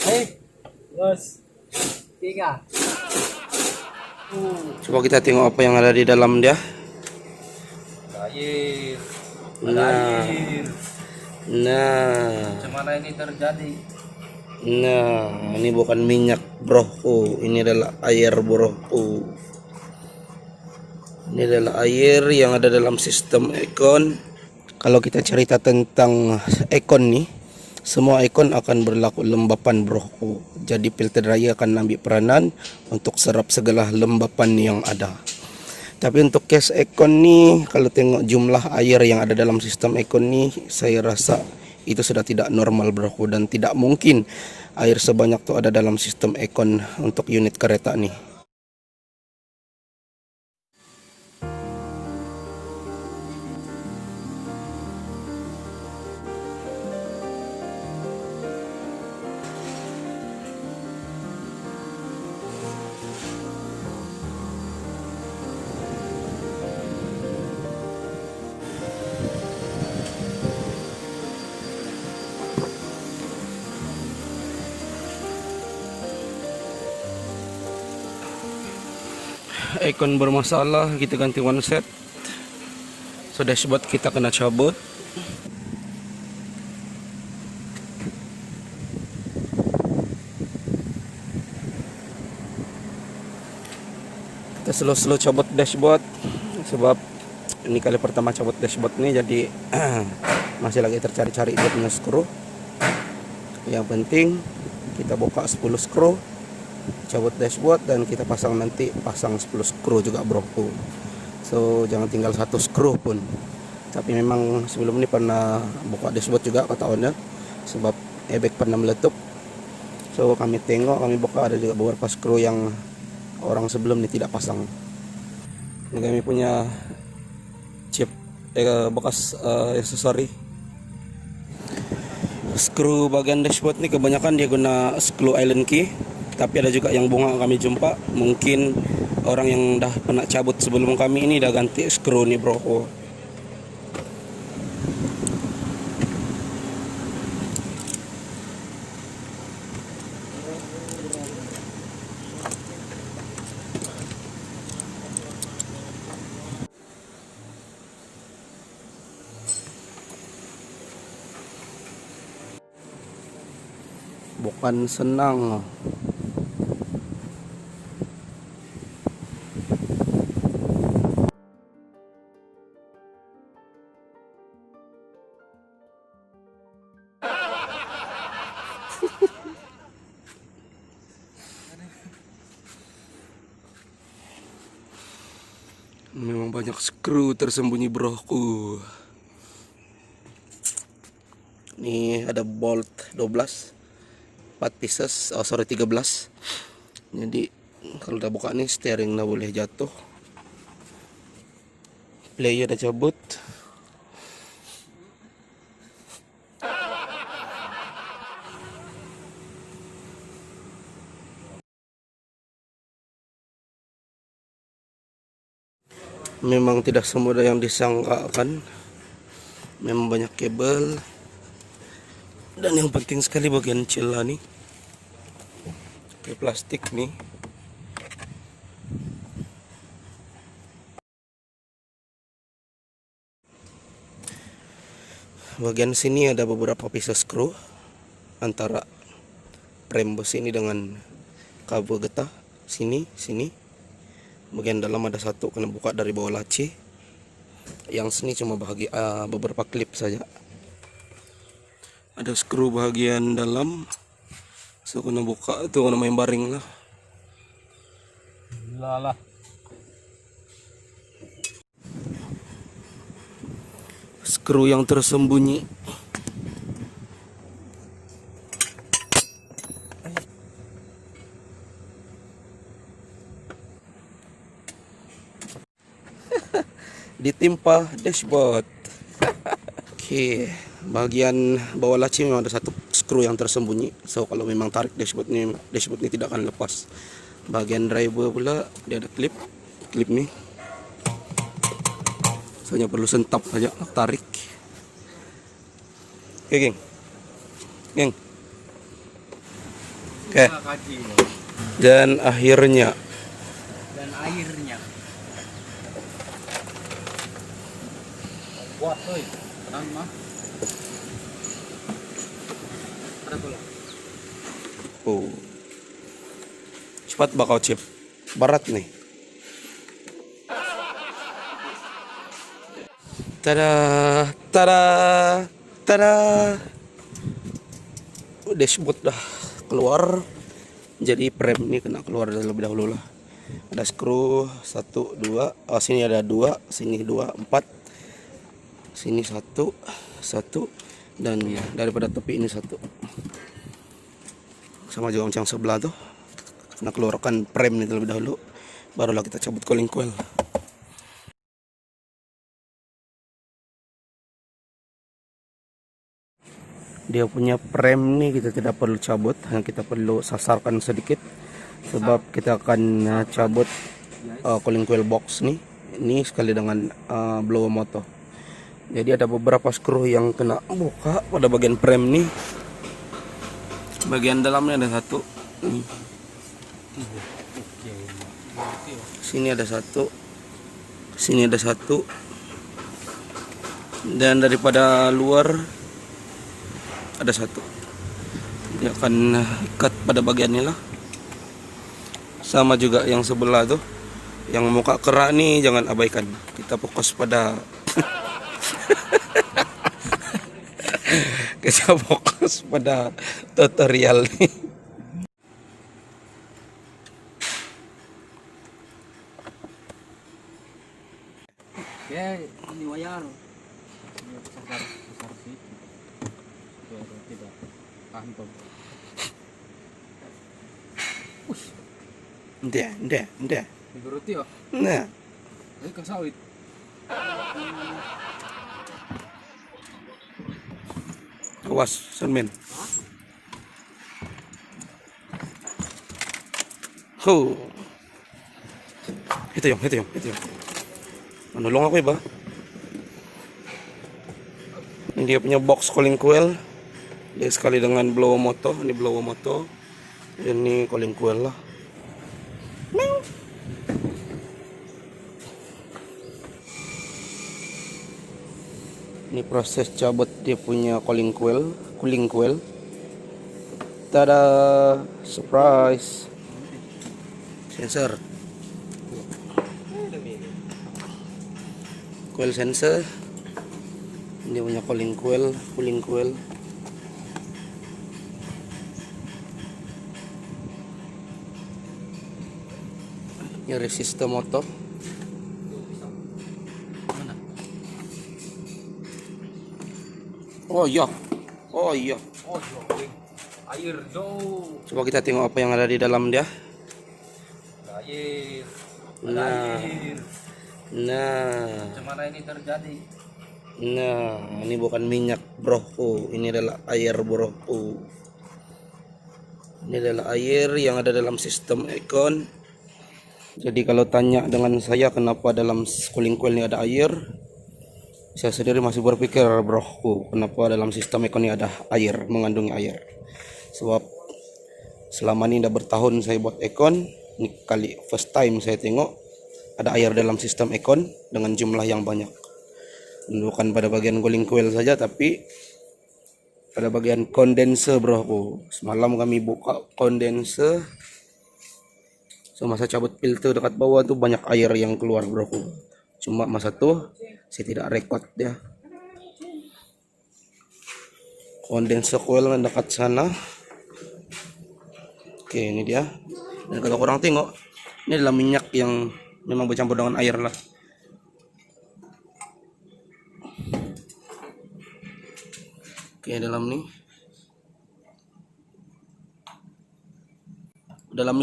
Dos, tiga. Coba kita tengok apa yang ada di dalam dia. Air. Nah, Air. nah, Bagaimana ini terjadi? nah, ini bukan minyak bro, ini adalah air bro. Ini adalah air yang ada dalam sistem Econ. Kalau kita cerita tentang Econ nih, semua Econ akan berlaku lembapan bro. Jadi filter dryer akan ambil peranan untuk serap segala lembapan yang ada. Tapi untuk case Econ nih, kalau tengok jumlah air yang ada dalam sistem Econ nih, saya rasa itu sudah tidak normal bro, dan tidak mungkin air sebanyak itu ada dalam sistem Econ untuk unit kereta nih. Econ bermasalah, kita ganti one set. So dashboard kita kena cabut. Kita slow cabut dashboard sebab ini kali pertama cabut dashboard nih, jadi masih lagi tercari-cari dia punya skru. Yang penting kita buka 10 skru, cabut dashboard, dan kita pasang 10 skru juga bro. So jangan tinggal satu skru pun. Tapi memang sebelum ini pernah buka dashboard juga kata owner, sebab airbag pernah meletup. So kami buka, ada juga beberapa skru yang orang sebelum ini tidak pasang. Ini kami punya chip bekas aksesori. Skru bagian dashboard ini kebanyakan dia guna skru Allen key, tapi ada juga yang bunga kami jumpa. Mungkin orang yang dah pernah cabut sebelum kami ini dah ganti skru nih bro. Bukan senang. Memang banyak skru tersembunyi broku. Ini ada bolt 12, 4 pieces, 13. Jadi kalau udah buka nih, steering nggak boleh jatuh. Player udah cabut. Memang tidak semudah yang disangkakan. Memang banyak kabel. Dan yang penting sekali bagian celah nih, kayak plastik nih. Bagian sini ada beberapa pieces skru antara frame bus ini dengan kabel getah sini. Bagian dalam ada satu kena buka dari bawah laci. Yang sini cuma bahagian beberapa klip saja. Ada skru bagian dalam, so kena buka itu, kena main baring lah. Lalah. Skru yang tersembunyi. Ditimpa dashboard. Oke, bagian bawah laci memang ada satu skru yang tersembunyi. So kalau memang tarik dashboard ini tidak akan lepas. Bagian driver pula dia ada klip nih. So hanya perlu sentap saja, tarik. Oke, geng. Oke. Kaji. Dan akhirnya Dan airnya. Buat tuh. Tenang mah. Ada pula. oh. Cepat bakal chip. Barat nih. Tada, tada, tada. Dashboard dah keluar. Jadi frame ini kena keluar terlebih dahulu lah. Ada skru 1, 2. Oh, sini ada 2, sini 2, 4. Sini 1, 1 dan daripada tepi ini 1. Sama juga macam sebelah tuh. Kena keluarkan frame ini terlebih dahulu. Barulah kita cabut calling coil. Dia punya frame nih kita tidak perlu cabut, hanya kita perlu sasarkan sedikit sebab kita akan cabut calling coil box nih. Ini sekali dengan blower motor. Jadi ada beberapa skru yang kena buka pada bagian frame nih. Bagian dalamnya ada 1 nih. Sini ada 1. Sini ada 1. Dan daripada luar ada 1. Dia akan ikat pada bagian ini lah. Sama juga yang sebelah tuh. Yang muka kerak nih jangan abaikan. Kita fokus pada kita fokus pada tutorial nih. Ya, ini wayar. Ini besar sih. Tidak kantor. Nde. Digeruti ya. Nah, Ini ke sawit. awas, Sermin. Itu yung. Menolong ako iba. Ini dia punya box calling coil. Dia sekali dengan blower motor. Ini blower motor. Ini calling coil lah. Ini proses cabut dia punya cooling coil. Tada, surprise. Sensor. Coil sensor. Ini punya cooling coil. Ini resistor motor. Oh iya. Oh, air jauh. Coba kita tengok apa yang ada di dalam dia. Air. Nah. Air. Nah, Bagaimana ini terjadi? ini bukan minyak, bro. Ini adalah air, bro. Ini adalah air yang ada dalam sistem Econ. Jadi kalau tanya dengan saya kenapa dalam cooling coil ini ada air, saya sendiri masih berpikir, bro, kenapa dalam sistem Econ ini ada air, mengandungi air. Sebab selama ini udah bertahun saya buat Econ, ini kali first time saya tengok ada air dalam sistem Econ dengan jumlah yang banyak. Bukan pada bagian cooling coil saja, tapi pada bagian kondenser, bro. Semalam kami buka kondenser, semasa cabut filter dekat bawah tuh banyak air yang keluar, bro. Cuma masa tuh saya tidak record ya. Kondenser coil dekat sana. Oke, ini dia. Dan kalau orang tengok, ini adalah minyak yang memang bercampur dengan air lah. Oke, dalam ini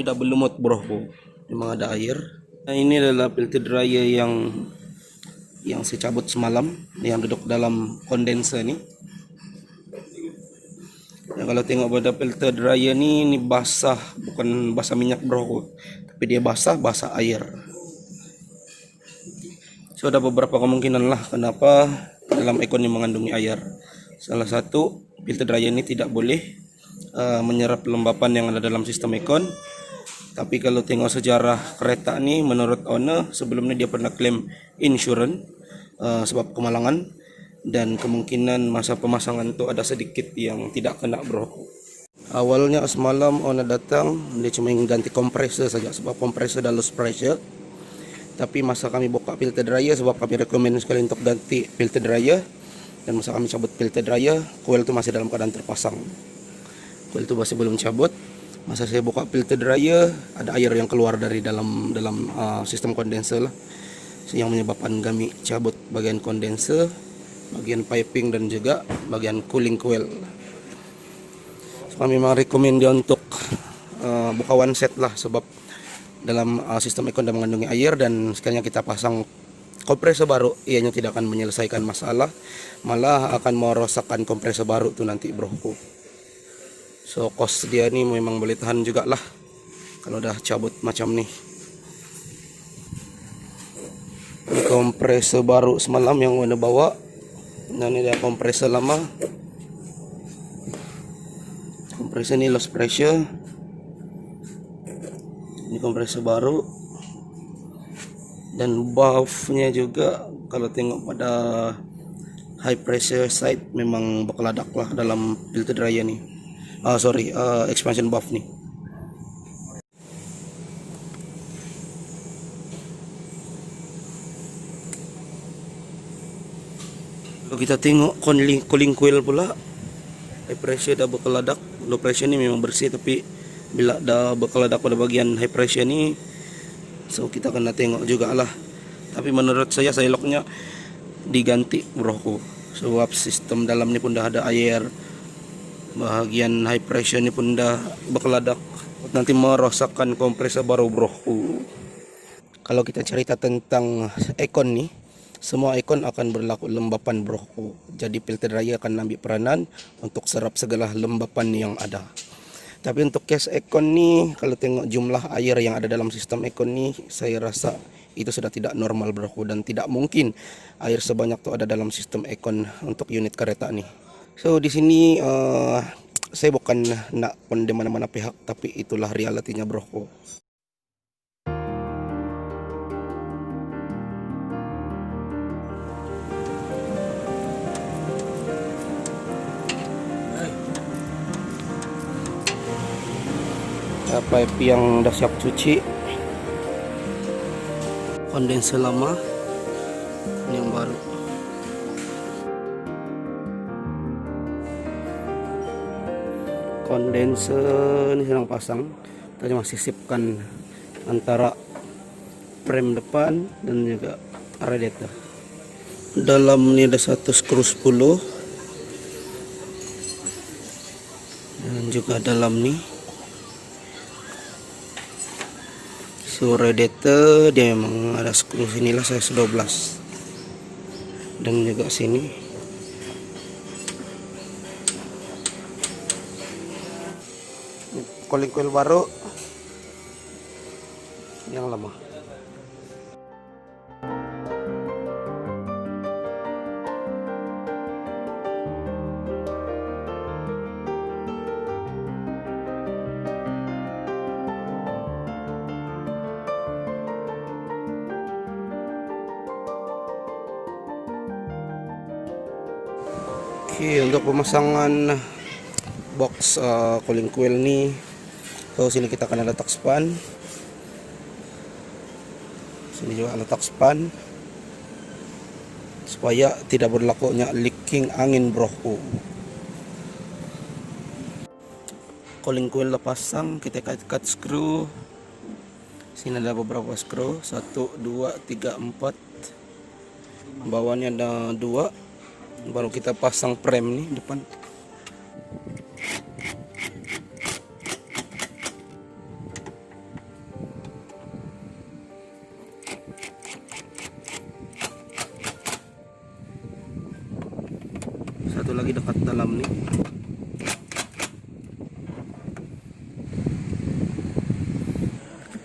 udah berlumut, bro. Memang ada air. Nah, ini adalah filter dryer yang saya cabut semalam, yang duduk dalam kondenser nih. Ya, kalau tengok pada filter dryer ini basah, bukan basah minyak, bro, tapi dia basah air. So ada beberapa kemungkinan lah kenapa dalam Econ ini mengandungi air. Salah satu, filter dryer ini tidak boleh menyerap lembapan yang ada dalam sistem Econ. Tapi kalau tengok sejarah kereta ni, menurut owner sebelumnya dia pernah klaim insurance sebab kemalangan, dan kemungkinan masa pemasangan tu ada sedikit yang tidak kena bro. Awalnya semalam owner datang, dia cuma ingin ganti kompresor saja sebab kompresor dah lost pressure. Tapi masa kami buka filter dryer, sebab kami rekomen sekali untuk ganti filter dryer, dan masa kami cabut filter dryer, coil tu masih dalam keadaan terpasang. Coil tu masih belum cabut. Masa saya buka filter dryer, ada air yang keluar dari dalam sistem kondenser lah, yang menyebabkan kami cabut bagian kondenser, bagian piping, dan juga bagian cooling coil. So, kami memang rekomen dia untuk buka one set lah, sebab dalam sistem Econ dah mengandungi air, dan sekalinya kita pasang kompresor baru, ianya tidak akan menyelesaikan masalah, malah akan merosakkan kompresor baru tu nanti bro. So cost dia ni memang boleh tahan juga lah kalau dah cabut macam ni. Ini kompresor baru semalam yang owner bawa, dan ini dia kompresor lama. Kompresor ni lost pressure. Ini kompresor baru, dan valve-nya juga kalau tengok pada high pressure side memang berkeladak lah dalam filter dryer ni. Expansion valve ni. Kalau kita tengok cooling coil pula, high pressure dah berkeladak. Low pressure ni memang bersih, tapi bila dah berkeladak pada bagian high pressure ni, so kita kena tengok jugalah. Tapi menurut saya locknya diganti bro, sebab sistem dalam ni pun dah ada air, bahagian high pressure ni pun dah berkeladak, nanti merosakkan kompresor baru bro. Kalau kita cerita tentang Econ ni, semua Econ akan berlaku lembapan bro. Jadi filter dryer akan ambil peranan untuk serap segala lembapan yang ada. Tapi untuk case Econ ni, kalau tengok jumlah air yang ada dalam sistem Econ ni, saya rasa itu sudah tidak normal bro, dan tidak mungkin air sebanyak tu ada dalam sistem Econ untuk unit kereta ni. So di sini saya bukan nak condemn mana-mana pihak, tapi itulah realitinya bro. Pipe yang dah siap cuci, kondenser lama, ini yang baru. Kondenser ini sedang pasang, tadi masih sipkan antara frame depan dan juga radiator. Dalam ini ada satu skru 10, dan juga dalam nih. So radiator dia memang ada skru sinilah size 12, dan juga sini. Cooling coil baru, yang lama. Oke, untuk pemasangan box cooling coil ni, so sini kita akan letak span, sini juga letak span supaya tidak berlakunya leaking angin bro. Cooling coil dah pasang, kita cut screw. Sini ada beberapa screw, 1, 2, 3, 4. Bawahnya ada 2. Baru kita pasang frame nih depan. Satu lagi dekat dalam nih.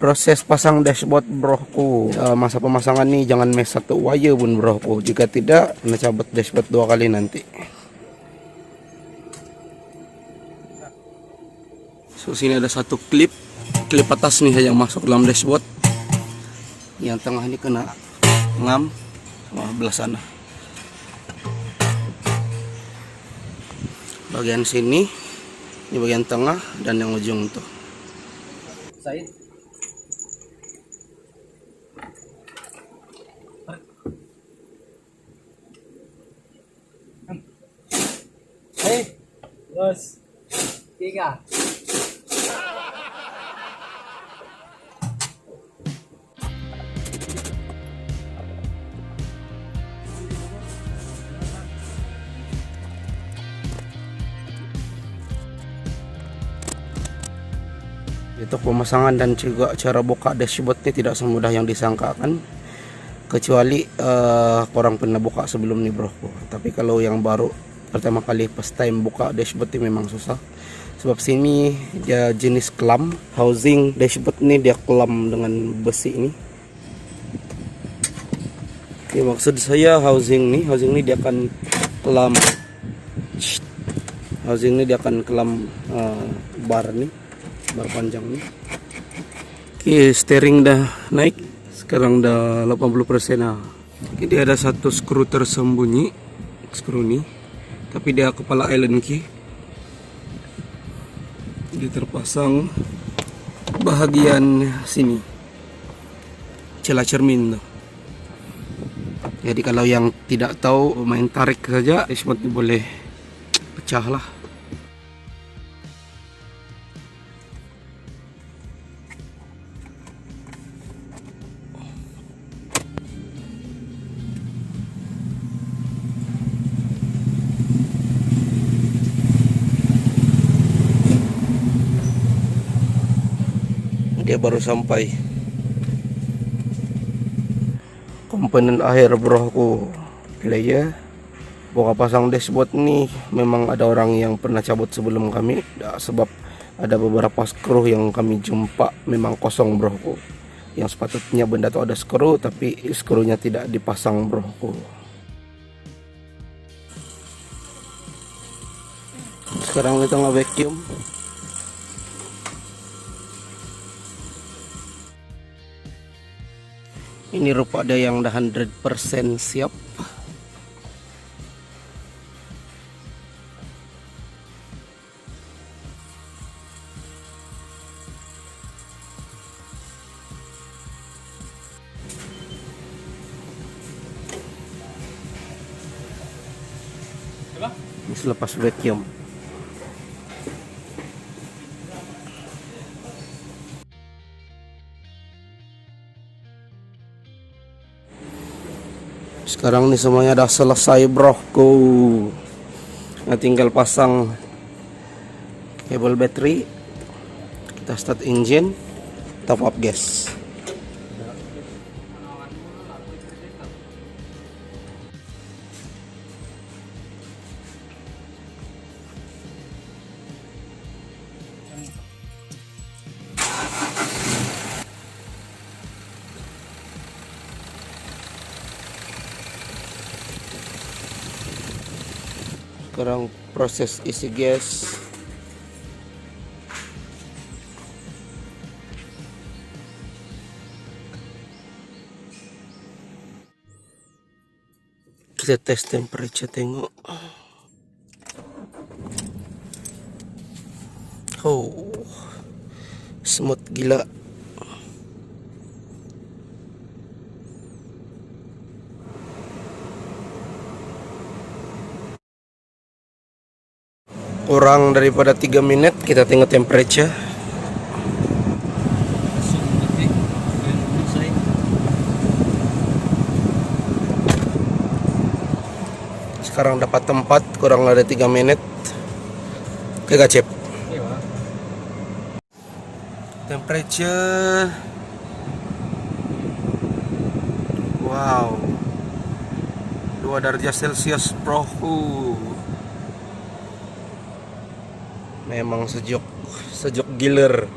Proses pasang dashboard broku, masa pemasangan nih jangan mes satu wire pun broku, jika tidak kena cabut dashboard 2 kali nanti. So sini ada satu klip atas nih yang masuk dalam dashboard. Yang tengah ini kena ngam sama belah sana. Bagian sini, ini bagian tengah dan yang ujung tuh. Said. Hei, terus 3. Itu pemasangan dan juga cara buka dashboard ini tidak semudah yang disangkakan, kecuali orang pernah buka sebelum nih bro. Tapi kalau yang baru pertama kali first time buka dashboard ini memang susah, sebab sini dia jenis kelam housing dashboard ini, dia kelam dengan besi ini. Ya, maksud saya housing ini dia akan kelam, housing ini dia akan kelam bar nih, bar panjang nih. Oke, steering dah naik, sekarang udah 80%. Nah, ini ada satu skru tersembunyi, skru nih, tapi dia kepala island key. Dia terpasang bahagian sini, celah cermin tuh. Jadi kalau yang tidak tahu, main tarik saja dashboard ini boleh pecah lah. Dia baru sampai. Komponen akhir broku player. Buka pasang dashboard nih memang ada orang yang pernah cabut sebelum kami, sebab ada beberapa skru yang kami jumpa memang kosong broku. Yang sepatutnya benda itu ada skru, tapi skrunya tidak dipasang broku. Sekarang kita nge-vacuum. Ini rupa ada yang udah 100% siap. Ini selepas vacuum. Sekarang nih semuanya udah selesai broku. Nah, tinggal pasang kabel baterai. Kita start engine, top up gas. Sekarang proses isi gas. Kita tes temperature, tengok. Oh, smooth gila. Kurang daripada 3 menit kita tengok temperature. Sekarang dapat tempat, kurang ada 3 menit. Oke gacep. Temperature, wow, 2 derajat Celcius bro. Memang sejuk giler.